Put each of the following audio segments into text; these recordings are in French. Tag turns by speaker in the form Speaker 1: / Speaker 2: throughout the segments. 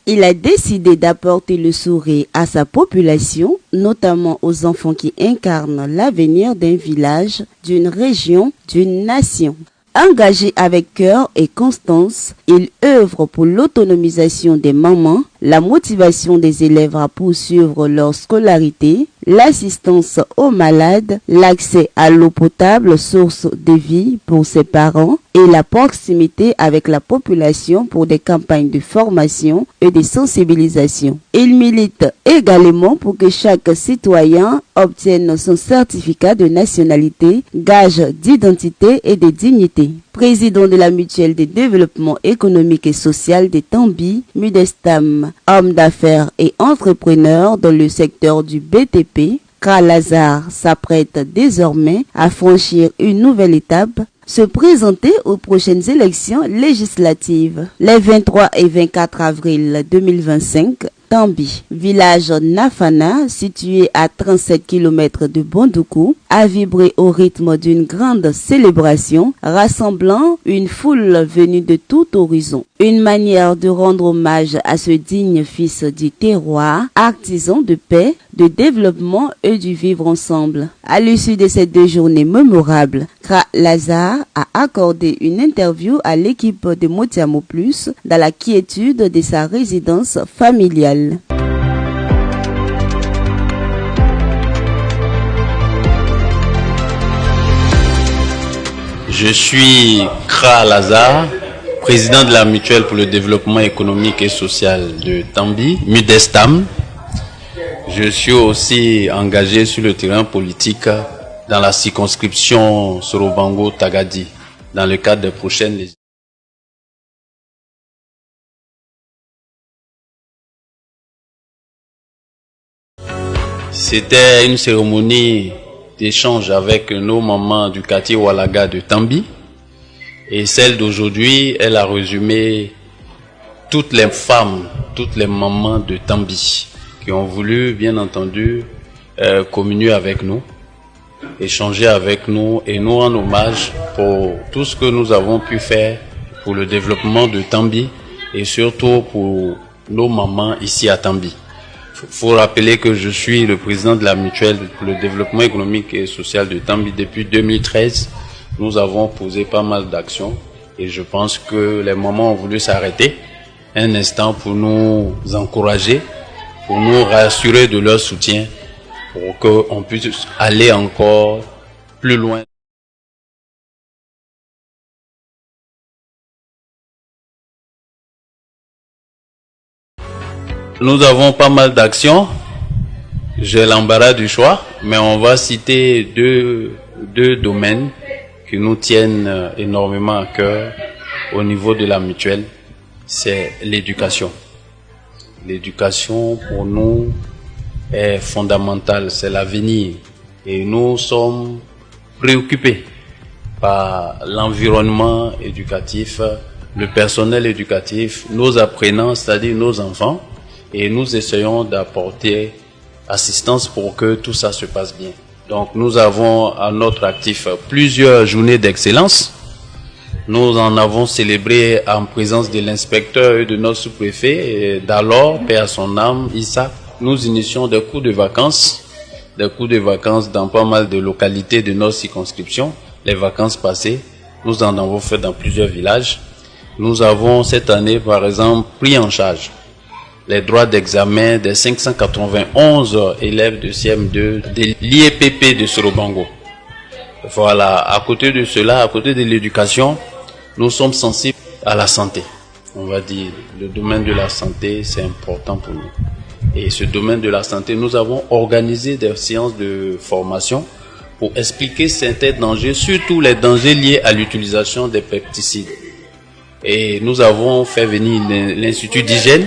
Speaker 1: Il a décidé d'apporter le sourire à sa population, notamment aux enfants qui incarnent l'avenir d'un village, d'une région, d'une nation. Engagé avec cœur et constance, il œuvre pour l'autonomisation des mamans, la motivation des élèves à poursuivre leur scolarité, l'assistance aux malades, l'accès à l'eau potable, source de vie pour ses parents, et la proximité avec la population pour des campagnes de formation et de sensibilisation. Il milite également pour que chaque citoyen obtienne son certificat de nationalité, gage d'identité et de dignité. Président de la Mutuelle de développement économique et social de Tambi, Mudestam, homme d'affaires et entrepreneur dans le secteur du BTP, Kralazar s'apprête désormais à franchir une nouvelle étape, se présenter aux prochaines élections législatives. Les 23 et 24 avril 2025, Tambi, village Nafana, situé à 37 km de Bondoukou, a vibré au rythme d'une grande célébration rassemblant une foule venue de tout horizon. Une manière de rendre hommage à ce digne fils du terroir, artisan de paix, de développement et du vivre ensemble. À l'issue de ces 2 journées mémorables, Kralazar a accordé une interview à l'équipe de Motiamo Plus dans la quiétude de sa résidence familiale.
Speaker 2: Je suis Kralazar, président de la Mutuelle pour le développement économique et social de Tambi, Mudestam. Je suis aussi engagé sur le terrain politique dans la circonscription Sorobango-Tagadi, dans le cadre des prochaines législatives. C'était une cérémonie d'échange avec nos mamans du quartier Oualaga de Tambi. Et celle d'aujourd'hui, elle a résumé toutes les femmes, toutes les mamans de Tambi qui ont voulu, bien entendu, communier avec nous, échanger avec nous et nous rendre hommage pour tout ce que nous avons pu faire pour le développement de Tambi et surtout pour nos mamans ici à Tambi. Il faut rappeler que je suis le président de la Mutuelle pour le développement économique et social de Tambi depuis 2013. Nous avons posé pas mal d'actions et je pense que les mamans ont voulu s'arrêter un instant pour nous encourager, pour nous rassurer de leur soutien, pour qu'on puisse aller encore plus loin. Nous avons pas mal d'actions. J'ai l'embarras du choix, mais on va citer deux domaines qui nous tiennent énormément à cœur au niveau de la mutuelle. C'est l'éducation. L'éducation pour nous est fondamentale, c'est l'avenir. Et nous sommes préoccupés par l'environnement éducatif, le personnel éducatif, nos apprenants, c'est-à-dire nos enfants. Et nous essayons d'apporter assistance pour que tout ça se passe bien. Donc nous avons à notre actif plusieurs journées d'excellence. Nous en avons célébré en présence de l'inspecteur et de notre sous-préfet, d'alors, paix à son âme, Issa. Nous initions des cours de vacances dans pas mal de localités de notre circonscription. Les vacances passées, nous en avons fait dans plusieurs villages. Nous avons cette année, par exemple, pris en charge les droits d'examen des 591 élèves de CM2 de l'IEPP de Sorobango. Voilà, à côté de cela, à côté de l'éducation, nous sommes sensibles à la santé. On va dire, le domaine de la santé, c'est important pour nous. Et ce domaine de la santé, nous avons organisé des séances de formation pour expliquer certains dangers, surtout les dangers liés à l'utilisation des pesticides. Et nous avons fait venir l'Institut d'hygiène,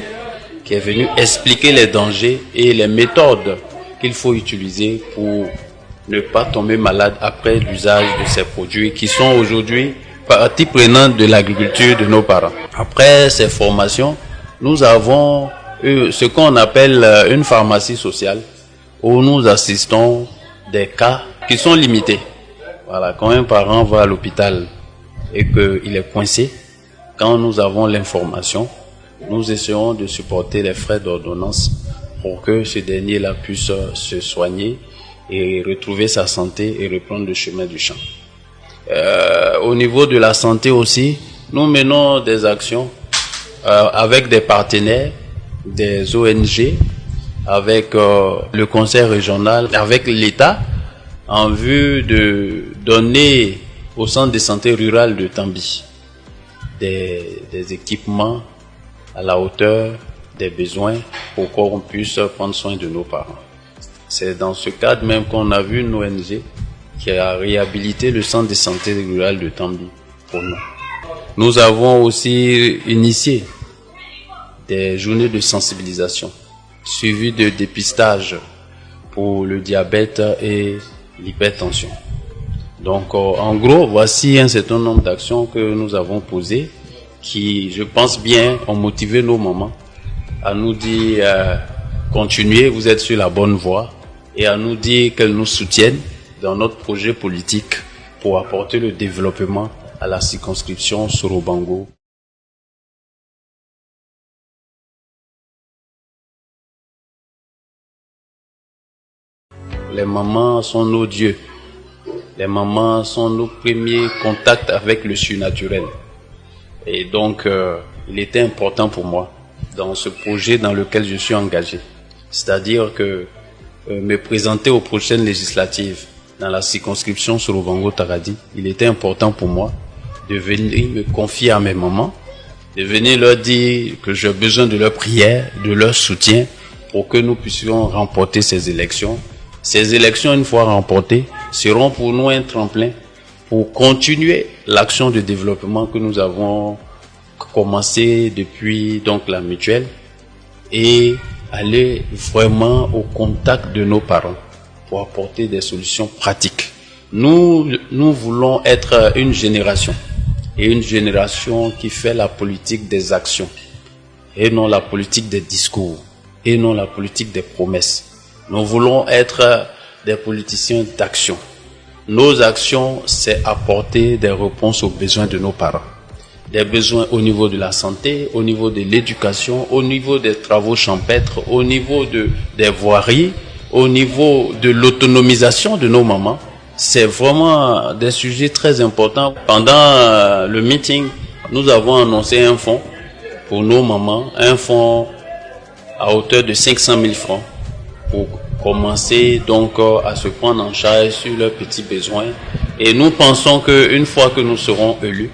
Speaker 2: qui est venu expliquer les dangers et les méthodes qu'il faut utiliser pour ne pas tomber malade après l'usage de ces produits qui sont aujourd'hui partie prenante de l'agriculture de nos parents. Après ces formations, nous avons ce qu'on appelle une pharmacie sociale où nous assistons des cas qui sont limités. Voilà, quand un parent va à l'hôpital et qu'il est coincé, quand nous avons l'information, nous essayons de supporter les frais d'ordonnance pour que ce dernier-là puisse se soigner et retrouver sa santé et reprendre le chemin du champ. Au niveau de la santé aussi, nous menons des actions avec des partenaires, des ONG, avec le conseil régional, avec l'État, en vue de donner au centre de santé rural de Tambi des équipements à la hauteur des besoins pour qu'on puisse prendre soin de nos parents. C'est dans ce cadre même qu'on a vu une ONG qui a réhabilité le centre de santé rural de Tambi pour nous. Nous avons aussi initié des journées de sensibilisation suivies de dépistage pour le diabète et l'hypertension. Donc en gros, voici un certain nombre d'actions que nous avons posées qui, je pense bien, ont motivé nos mamans à nous dire continuez, vous êtes sur la bonne voie, et à nous dire qu'elles nous soutiennent dans notre projet politique pour apporter le développement à la circonscription Soro-Bango. Les mamans sont nos dieux. Les mamans sont nos premiers contacts avec le surnaturel. Et donc, il était important pour moi, dans ce projet dans lequel je suis engagé, c'est-à-dire que me présenter aux prochaines législatives dans la circonscription Soro-Bango-Taradi, il était important pour moi de venir me confier à mes mamans, de venir leur dire que j'ai besoin de leur prière, de leur soutien pour que nous puissions remporter ces élections. Ces élections, une fois remportées, seront pour nous un tremplin pour continuer l'action de développement que nous avons commencé depuis donc la mutuelle et aller vraiment au contact de nos parents pour apporter des solutions pratiques. Nous voulons être une génération, et une génération qui fait la politique des actions et non la politique des discours et non la politique des promesses. Nous voulons être des politiciens d'action. Nos actions, c'est apporter des réponses aux besoins de nos parents. Des besoins au niveau de la santé, au niveau de l'éducation, au niveau des travaux champêtres, au niveau des voiries, au niveau de l'autonomisation de nos mamans. C'est vraiment des sujets très importants. Pendant le meeting, nous avons annoncé un fonds pour nos mamans, un fonds à hauteur de 500 000 francs pour commencer donc à se prendre en charge sur leurs petits besoins. Et nous pensons qu'une fois que nous serons élus,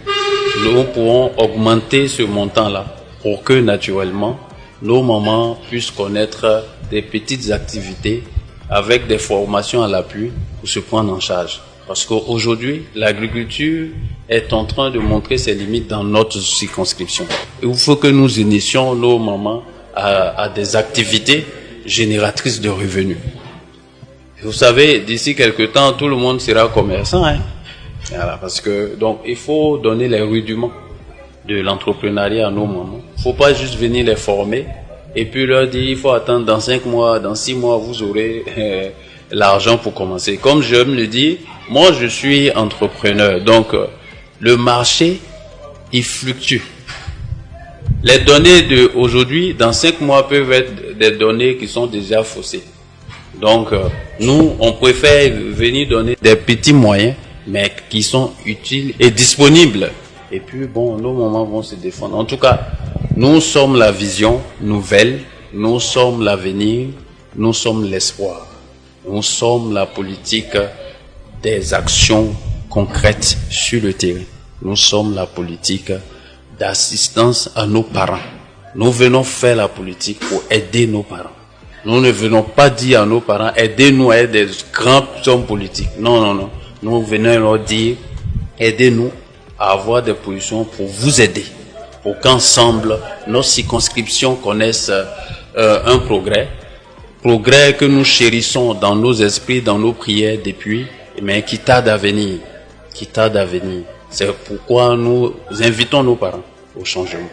Speaker 2: nous pourrons augmenter ce montant-là pour que naturellement nos mamans puissent connaître des petites activités avec des formations à l'appui pour se prendre en charge. Parce qu'aujourd'hui, l'agriculture est en train de montrer ses limites dans notre circonscription. Il faut que nous initions nos mamans à des activités génératrices de revenus. Vous savez, d'ici quelque temps, tout le monde sera commerçant, hein? Voilà, parce que donc il faut donner les rudiments de l'entrepreneuriat à nos mamans. Il ne faut pas juste venir les former et puis leur dire il faut attendre dans 5 mois, dans 6 mois vous aurez l'argent pour commencer. Comme j'aime le dire, moi je suis entrepreneur, donc le marché il fluctue. Les données d'aujourd'hui, dans 5 mois, peuvent être des données qui sont déjà faussées. Donc, nous, on préfère venir donner des petits moyens, mais qui sont utiles et disponibles. Et puis, bon, nos mamans vont se défendre. En tout cas, nous sommes la vision nouvelle, nous sommes l'avenir, nous sommes l'espoir. Nous sommes la politique des actions concrètes sur le terrain. Nous sommes la politique d'assistance à nos parents. Nous venons faire la politique pour aider nos parents. Nous ne venons pas dire à nos parents, aidez-nous à être des grands hommes politiques. Non, non, non. Nous venons leur dire, aidez-nous à avoir des positions pour vous aider. Pour qu'ensemble, nos circonscriptions connaissent un progrès. Progrès que nous chérissons dans nos esprits, dans nos prières depuis, mais qui tarde à venir. Qui tarde à venir. C'est pourquoi nous invitons nos parents au changement.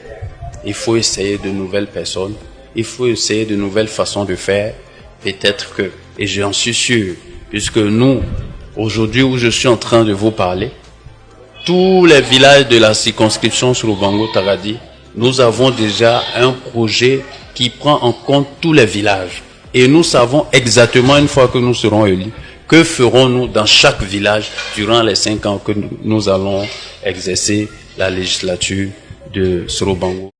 Speaker 2: Il faut essayer de nouvelles personnes, il faut essayer de nouvelles façons de faire. Peut-être que, et j'en suis sûr, puisque nous, aujourd'hui où je suis en train de vous parler, tous les villages de la circonscription Soro-Bango-Taradi nous avons déjà un projet qui prend en compte tous les villages. Et nous savons exactement, une fois que nous serons élus, que ferons-nous dans chaque village durant les 5 ans que nous allons exercer la législature de Sorobango.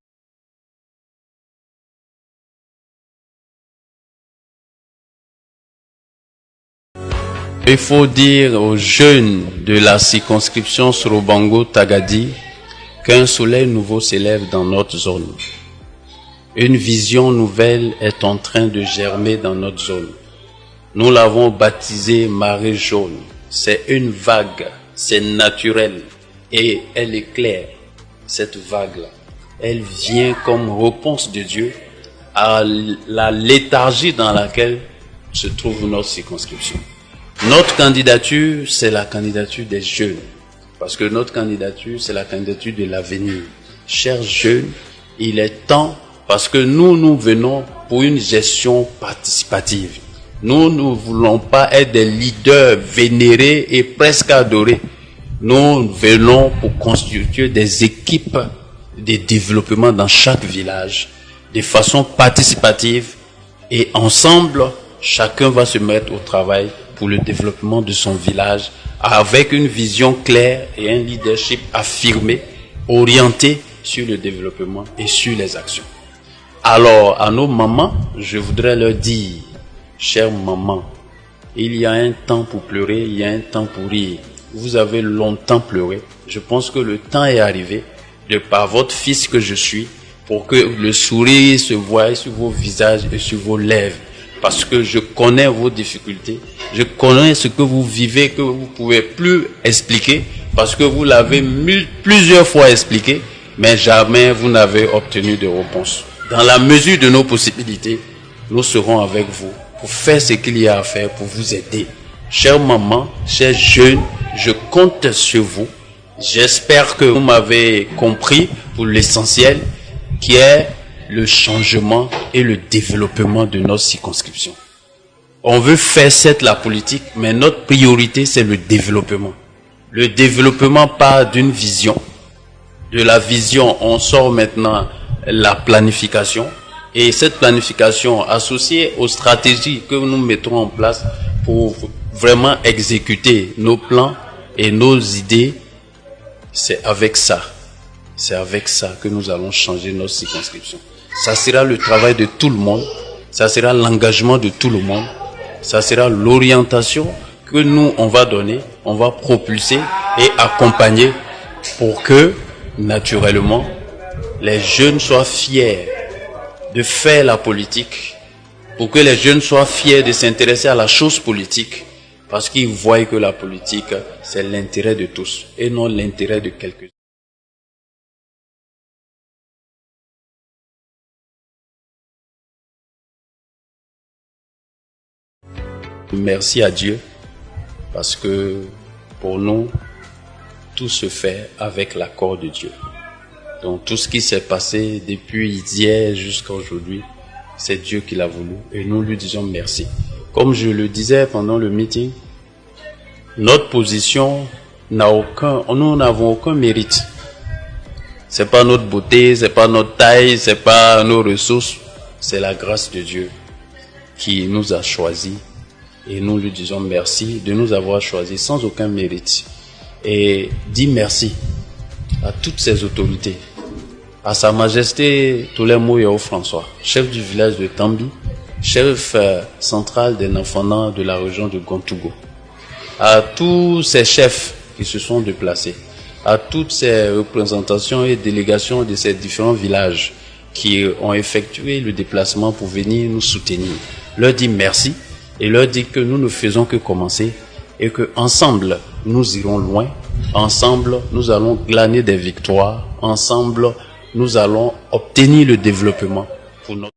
Speaker 2: Il faut dire aux jeunes de la circonscription Sorobango-Tagadi qu'un soleil nouveau s'élève dans notre zone. Une vision nouvelle est en train de germer dans notre zone. Nous l'avons baptisée marée jaune. C'est une vague, c'est naturel et elle est claire. Cette vague-là, elle vient comme réponse de Dieu à la léthargie dans laquelle se trouve notre circonscription. Notre candidature, c'est la candidature des jeunes. Parce que notre candidature, c'est la candidature de l'avenir. Chers jeunes, il est temps, parce que nous venons pour une gestion participative. Nous ne voulons pas être des leaders vénérés et presque adorés. Nous venons pour constituer des équipes de développement dans chaque village, de façon participative, et ensemble, chacun va se mettre au travail pour le développement de son village avec une vision claire et un leadership affirmé, orienté sur le développement et sur les actions. Alors, à nos mamans, je voudrais leur dire, chères mamans, il y a un temps pour pleurer, il y a un temps pour rire. Vous avez longtemps pleuré. Je pense que le temps est arrivé, de par votre fils que je suis, pour que le sourire se voie sur vos visages et sur vos lèvres. Parce que je connais vos difficultés, je connais ce que vous vivez, que vous ne pouvez plus expliquer, parce que vous l'avez plusieurs fois expliqué, mais jamais vous n'avez obtenu de réponse. Dans la mesure de nos possibilités, nous serons avec vous pour faire ce qu'il y a à faire pour vous aider. Chère maman, chers jeunes, je compte sur vous. J'espère que vous m'avez compris pour l'essentiel qui est le changement et le développement de notre circonscription. On veut faire certes la politique, mais notre priorité c'est le développement. Le développement part d'une vision. De la vision, on sort maintenant la planification. Et cette planification associée aux stratégies que nous mettrons en place pour vraiment exécuter nos plans et nos idées, c'est avec ça que nous allons changer notre circonscription. Ça sera le travail de tout le monde, ça sera l'engagement de tout le monde, ça sera l'orientation que nous, on va donner, on va propulser et accompagner pour que, naturellement, les jeunes soient fiers de faire la politique, pour que les jeunes soient fiers de s'intéresser à la chose politique, parce qu'ils voient que la politique, c'est l'intérêt de tous et non l'intérêt de quelques-uns. Merci à Dieu, parce que pour nous, tout se fait avec l'accord de Dieu. Donc tout ce qui s'est passé depuis hier jusqu'à aujourd'hui, c'est Dieu qui l'a voulu et nous lui disons merci. Comme je le disais pendant le meeting, notre position nous n'avons aucun mérite. C'est pas notre beauté, c'est pas notre taille, c'est pas nos ressources, c'est la grâce de Dieu qui nous a choisis. Et nous lui disons merci de nous avoir choisis sans aucun mérite. Et dis merci à toutes ces autorités, à Sa Majesté Tolemo Yao François, chef du village de Tambi, chef central des Nafana de la région de Gontougo, à tous ces chefs qui se sont déplacés, à toutes ces représentations et délégations de ces différents villages qui ont effectué le déplacement pour venir nous soutenir. Leur dis merci. Et leur dit que nous ne faisons que commencer et que ensemble nous irons loin, ensemble nous allons glaner des victoires, ensemble nous allons obtenir le développement pour notre...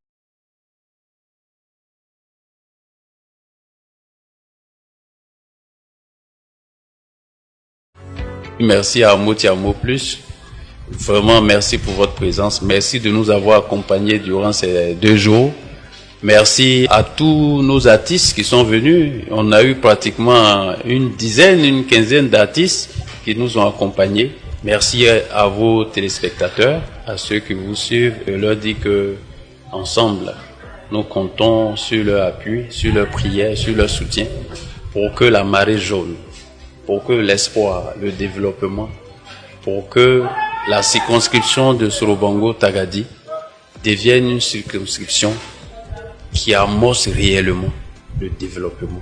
Speaker 2: Merci à Moutiamo Plus, vraiment merci pour votre présence, merci de nous avoir accompagnés durant ces 2 jours. Merci à tous nos artistes qui sont venus. On a eu pratiquement une quinzaine d'artistes qui nous ont accompagnés. Merci à vos téléspectateurs. à ceux qui vous suivent et leur dire que, ensemble, nous comptons sur leur appui, sur leur prière, sur leur soutien pour que la marée jaune, pour que l'espoir, le développement, pour que la circonscription de Sorobango-Tagadi devienne une circonscription qui amorce réellement le développement.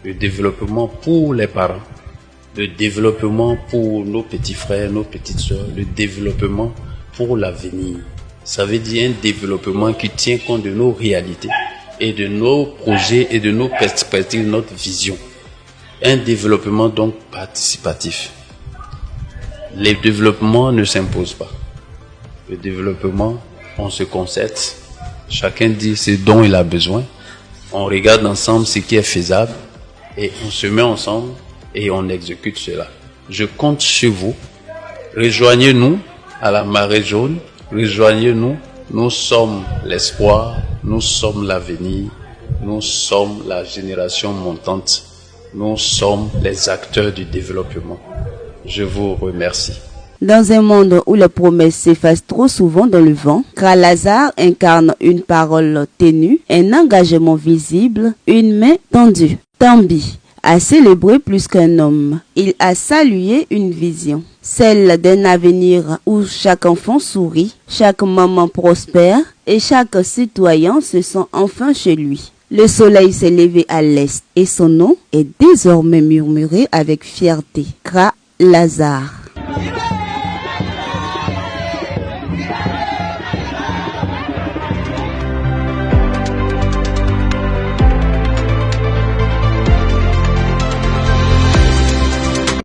Speaker 2: Le développement pour les parents, le développement pour nos petits frères, nos petites sœurs, le développement pour l'avenir. Ça veut dire un développement qui tient compte de nos réalités et de nos projets et de nos perspectives, notre vision. Un développement donc participatif. Le développement ne s'impose pas. Le développement, on se concerte. Chacun dit ce dont il a besoin. On regarde ensemble ce qui est faisable et on se met ensemble et on exécute cela. Je compte sur vous. Rejoignez-nous à la marée jaune. Rejoignez-nous. Nous sommes l'espoir. Nous sommes l'avenir. Nous sommes la génération montante. Nous sommes les acteurs du développement. Je vous remercie.
Speaker 1: Dans un monde où les promesses s'effacent trop souvent dans le vent, Kralazar incarne une parole ténue, un engagement visible, une main tendue. Tambi a célébré plus qu'un homme. Il a salué une vision, celle d'un avenir où chaque enfant sourit, chaque maman prospère et chaque citoyen se sent enfin chez lui. Le soleil s'est levé à l'est et son nom est désormais murmuré avec fierté. Kralazar.